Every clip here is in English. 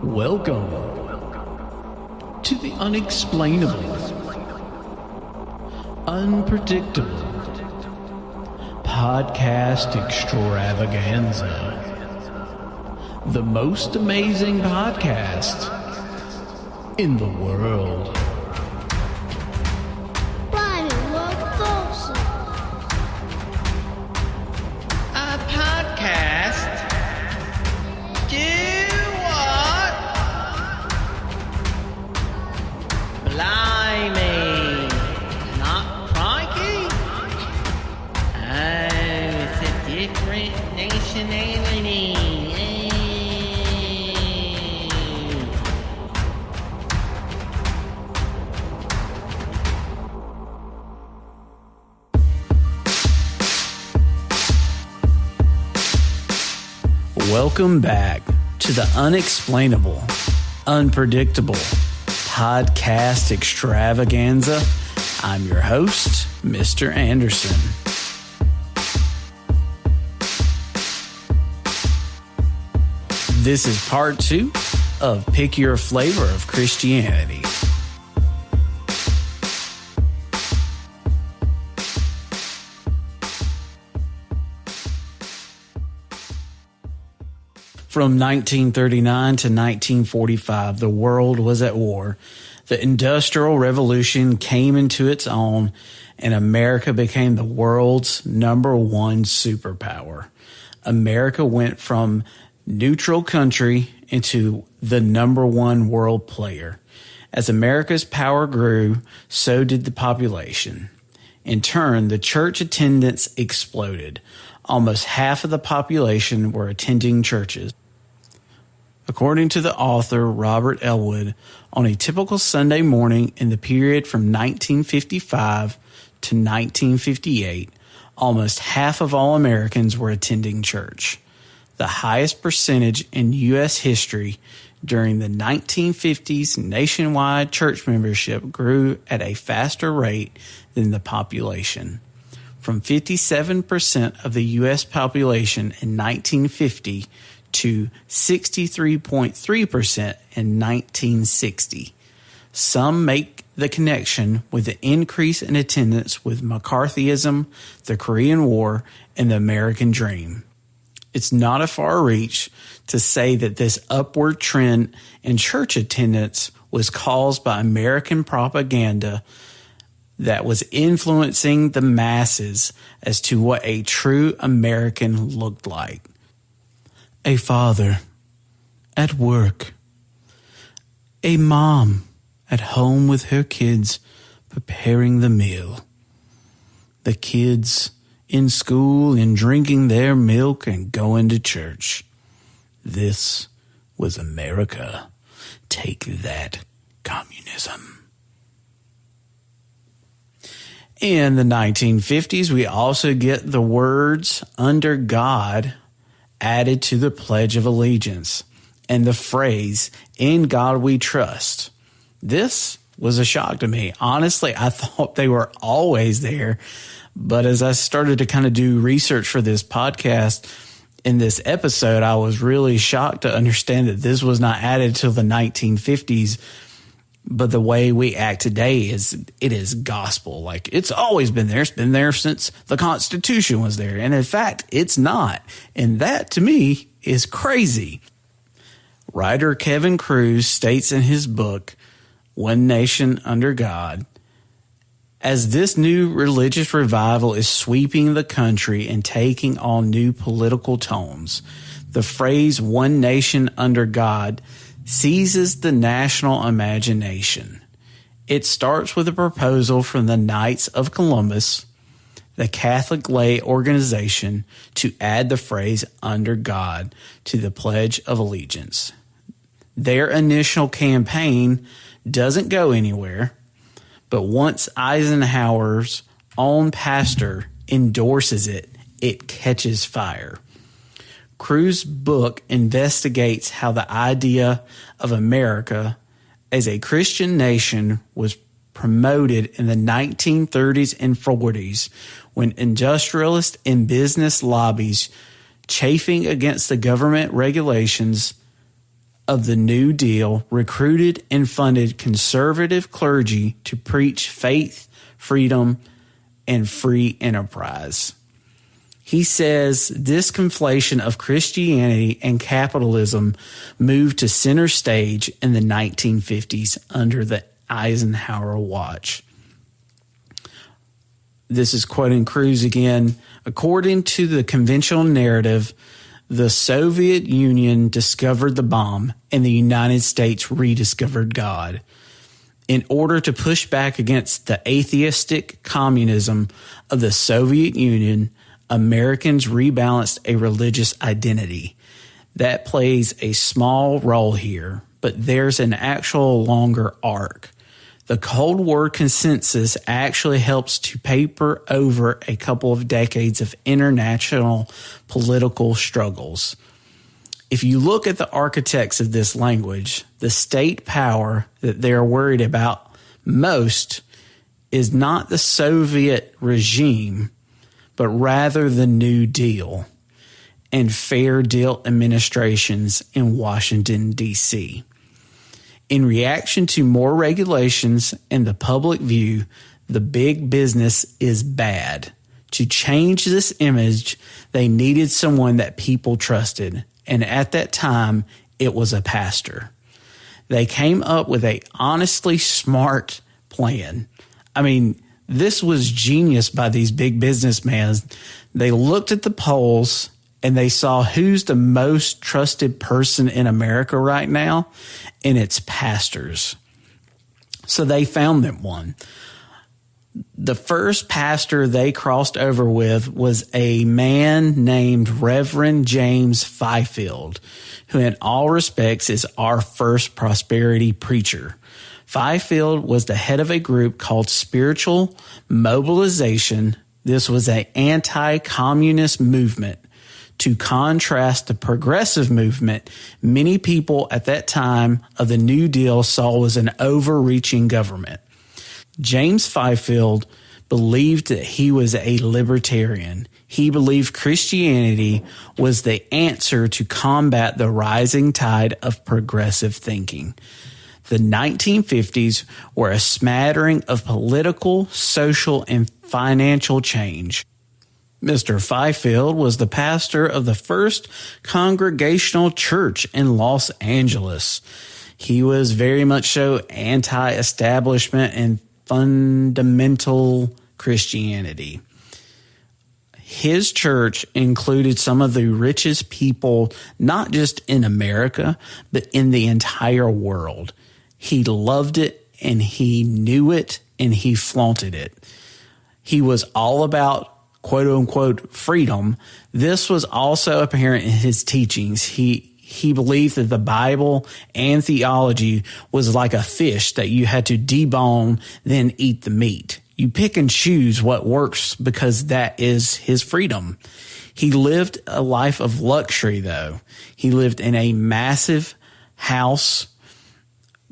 Welcome to the unexplainable, unpredictable podcast extravaganza. The most amazing podcast in the world. A podcast? Do what? Blimey. Not crikey? Oh, it's a different nationality. Welcome back to the unexplainable, unpredictable podcast extravaganza. I'm your host, Mr. Anderson. This is part 2 of Pick Your Flavor of Christianity. From 1939 to 1945, the world was at war. The Industrial Revolution came into its own, and America became the world's number one superpower. America went from neutral country into the number one world player. As America's power grew, so did the population. In turn, the church attendance exploded. Almost half of the population were attending churches. According to the author Robert Elwood, on a typical Sunday morning in the period from 1955 to 1958, almost half of all Americans were attending church. The highest percentage in U.S. history. During the 1950s, nationwide church membership grew at a faster rate than the population. From 57% of the U.S. population in 1950 to 63.3% in 1960. Some make the connection with the increase in attendance with McCarthyism, the Korean War, and the American Dream. It's not a far reach to say that this upward trend in church attendance was caused by American propaganda that was influencing the masses as to what a true American looked like. A father at work, a mom at home with her kids preparing the meal, the kids in school and drinking their milk and going to church. This was America. Take that, communism. In the 1950s, we also get the words "under God" added to the Pledge of Allegiance, and the phrase, "in God we trust." This was a shock to me. Honestly, I thought they were always there, but as I started to kind of do research for this podcast in this episode, I was really shocked to understand that this was not added till the 1950s. But the way we act today it is gospel. Like, it's always been there. It's been there since the Constitution was there. And in fact, it's not. And that, to me, is crazy. Writer Kevin Cruz states in his book, One Nation Under God, as this new religious revival is sweeping the country and taking on new political tones, the phrase "one nation under God" seizes the national imagination. It starts with a proposal from the Knights of Columbus, the Catholic lay organization, to add the phrase "under God" to the Pledge of Allegiance. Their initial campaign doesn't go anywhere, but once Eisenhower's own pastor endorses it, it catches fire. Cruz's book investigates how the idea of America as a Christian nation was promoted in the 1930s and 40s when industrialists and business lobbies chafing against the government regulations of the New Deal recruited and funded conservative clergy to preach faith, freedom, and free enterprise. He says this conflation of Christianity and capitalism moved to center stage in the 1950s under the Eisenhower watch. This is quoting Cruz again. According to the conventional narrative, the Soviet Union discovered the bomb and the United States rediscovered God. In order to push back against the atheistic communism of the Soviet Union, Americans rebalanced a religious identity. That plays a small role here, but there's an actual longer arc. The Cold War consensus actually helps to paper over a couple of decades of international political struggles. If you look at the architects of this language, the state power that they're worried about most is not the Soviet regime, but rather the New Deal and fair deal administrations in Washington, D.C. In reaction to more regulations and the public view, the big business is bad. To change this image, they needed someone that people trusted, and at that time, it was a pastor. They came up with a honestly smart plan. I mean, this was genius by these big businessmen. They looked at the polls and they saw who's the most trusted person in America right now, and it's pastors. So they found them one. The first pastor they crossed over with was a man named Reverend James Fifield, who in all respects is our first prosperity preacher. Fifield was the head of a group called Spiritual Mobilization. This was an anti-communist movement. To contrast the progressive movement, many people at that time of the New Deal saw as an overreaching government. James Fifield believed that he was a libertarian. He believed Christianity was the answer to combat the rising tide of progressive thinking. The 1950s were a smattering of political, social, and financial change. Mr. Fifield was the pastor of the First Congregational Church in Los Angeles. He was very much so anti-establishment and fundamental Christianity. His church included some of the richest people, not just in America, but in the entire world. He loved it, and he knew it, and he flaunted it. He was all about quote unquote freedom. This was also apparent in his teachings. He believed that the Bible and theology was like a fish that you had to debone, then eat the meat. You pick and choose what works because that is his freedom. He lived a life of luxury, though. He lived in a massive house.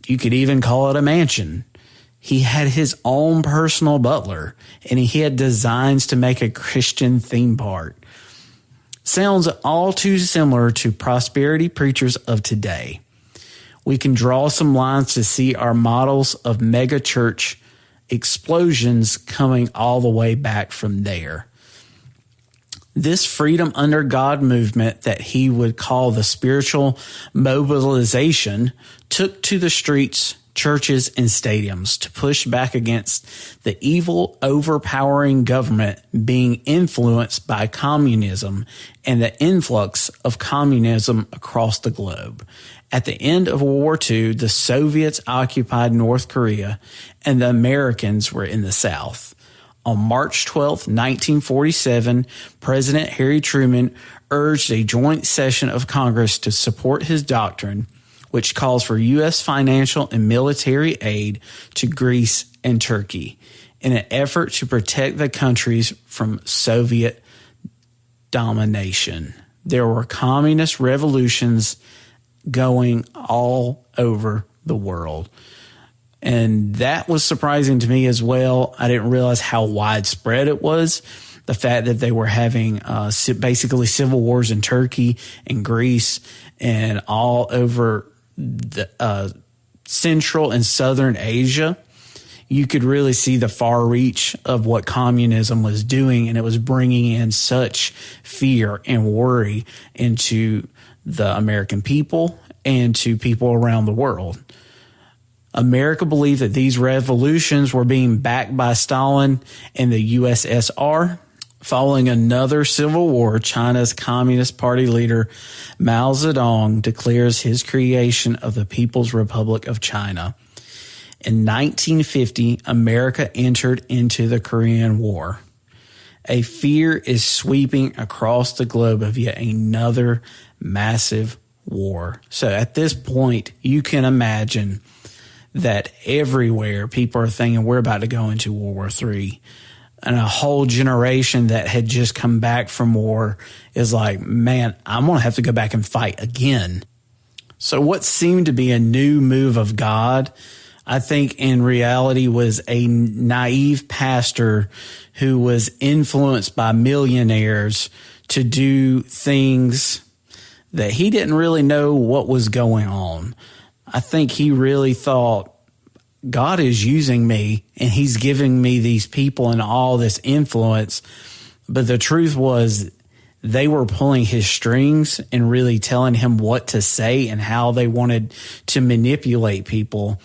You could even call it a mansion. He had his own personal butler, and he had designs to make a Christian theme park. Sounds all too similar to prosperity preachers of today. We can draw some lines to see our models of megachurch explosions coming all the way back from there. This freedom under God movement that he would call the spiritual mobilization took to the streets, churches, and stadiums to push back against the evil, overpowering government being influenced by communism and the influx of communism across the globe. At the end of World War II, the Soviets occupied North Korea and the Americans were in the South. On March 12, 1947, President Harry Truman urged a joint session of Congress to support his doctrine, which calls for U.S. financial and military aid to Greece and Turkey in an effort to protect the countries from Soviet domination. There were communist revolutions going all over the world. And that was surprising to me as well. I didn't realize how widespread it was. The fact that they were having basically civil wars in Turkey and Greece and all over Central and Southern Asia, you could really see the far reach of what communism was doing, and it was bringing in such fear and worry into the American people and to people around the world. America believed that these revolutions were being backed by Stalin and the USSR. Following another civil war, China's Communist Party leader Mao Zedong declares his creation of the People's Republic of China. In 1950, America entered into the Korean War. A fear is sweeping across the globe of yet another massive war. So at this point, you can imagine that everywhere people are thinking we're about to go into World War III. And a whole generation that had just come back from war is like, man, I'm going to have to go back and fight again. So what seemed to be a new move of God, I think in reality was a naive pastor who was influenced by millionaires to do things that he didn't really know what was going on. I think he really thought, God is using me and he's giving me these people and all this influence. But the truth was they were pulling his strings and really telling him what to say and how they wanted to manipulate people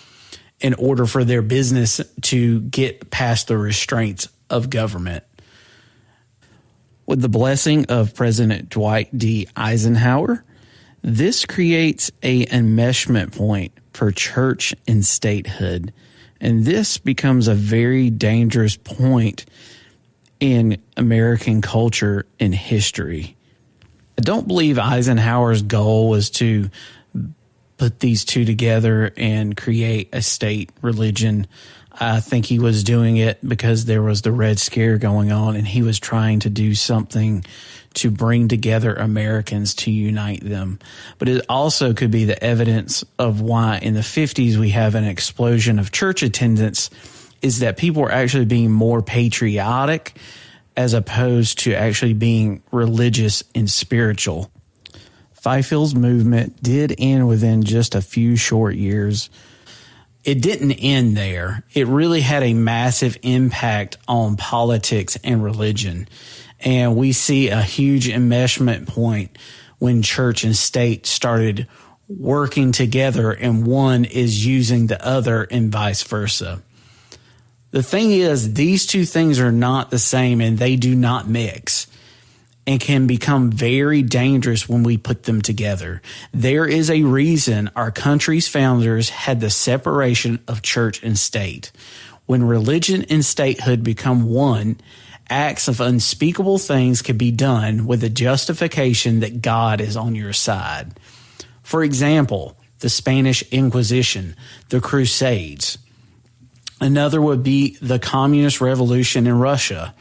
in order for their business to get past the restraints of government. With the blessing of President Dwight D. Eisenhower, this creates an enmeshment point for church and statehood. And this becomes a very dangerous point in American culture and history. I don't believe Eisenhower's goal was to put these two together and create a state religion. I think he was doing it because there was the Red Scare going on and he was trying to do something to bring together Americans, to unite them. But it also could be the evidence of why in the 50s we have an explosion of church attendance, is that people were actually being more patriotic as opposed to actually being religious and spiritual. Fifield's movement did end within just a few short years. It didn't end there. It really had a massive impact on politics and religion. And we see a huge enmeshment point when church and state started working together and one is using the other and vice versa. The thing is, these two things are not the same and they do not mix and can become very dangerous when we put them together. There is a reason our country's founders had the separation of church and state. When religion and statehood become one, acts of unspeakable things can be done with the justification that God is on your side. For example, the Spanish Inquisition, the Crusades. Another would be the Communist Revolution in Russia.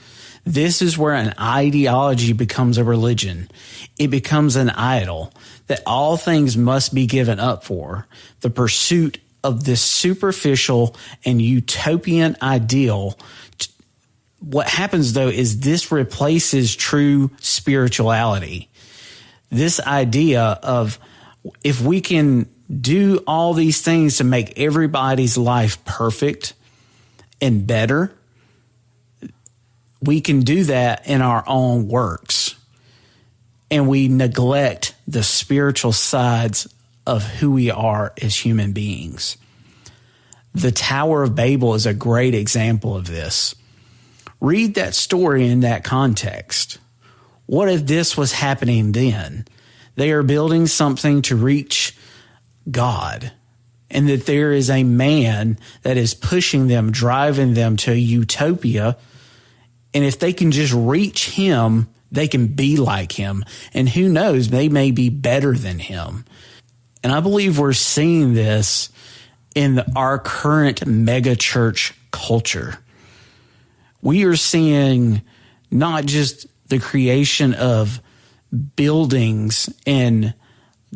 This is where an ideology becomes a religion. It becomes an idol that all things must be given up for. The pursuit of this superficial and utopian ideal. What happens, though, is this replaces true spirituality. This idea of if we can do all these things to make everybody's life perfect and better, we can do that in our own works. And we neglect the spiritual sides of who we are as human beings. The Tower of Babel is a great example of this. Read that story in that context. What if this was happening then? They are building something to reach God, and that there is a man that is pushing them, driving them to a utopia. And if they can just reach him, they can be like him. And who knows, they may be better than him. And I believe we're seeing this in our current mega church culture. We are seeing not just the creation of buildings and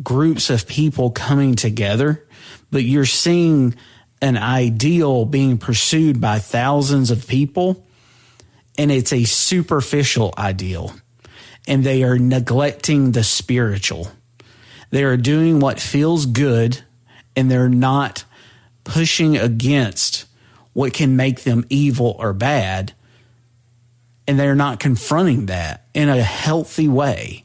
groups of people coming together, but you're seeing an ideal being pursued by thousands of people, and it's a superficial ideal, and they are neglecting the spiritual. They are doing what feels good and they're not pushing against what can make them evil or bad, and they're not confronting that in a healthy way.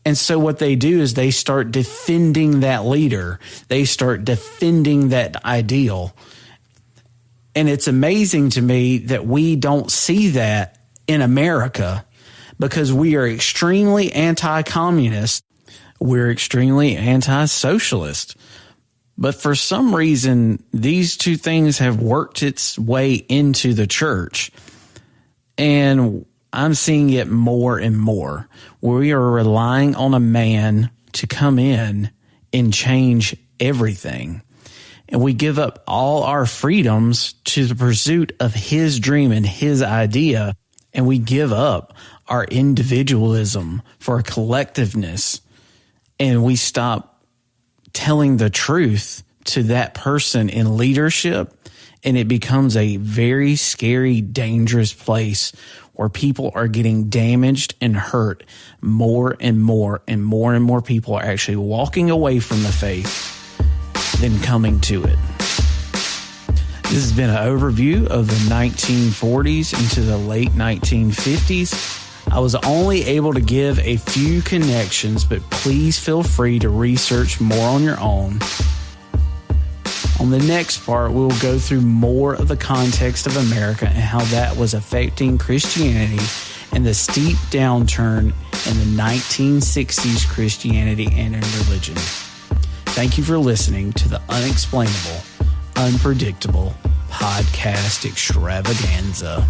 And so what they do is they start defending that leader. They start defending that ideal. And it's amazing to me that we don't see that in America, because we are extremely anti-communist. We're extremely anti-socialist. But for some reason, these two things have worked its way into the church. And I'm seeing it more and more, where we are relying on a man to come in and change everything. And we give up all our freedoms to the pursuit of his dream and his idea. And we give up our individualism for a collectiveness. And we stop telling the truth to that person in leadership. And it becomes a very scary, dangerous place where people are getting damaged and hurt more and more, and more people are actually walking away from the faith than coming to it. This has been an overview of the 1940s into the late 1950s. I was only able to give a few connections, but please feel free to research more on your own. On the next part, we'll go through more of the context of America and how that was affecting Christianity and the steep downturn in the 1960s Christianity and in religion. Thank you for listening to the Unexplainable, Unpredictable Podcast Extravaganza.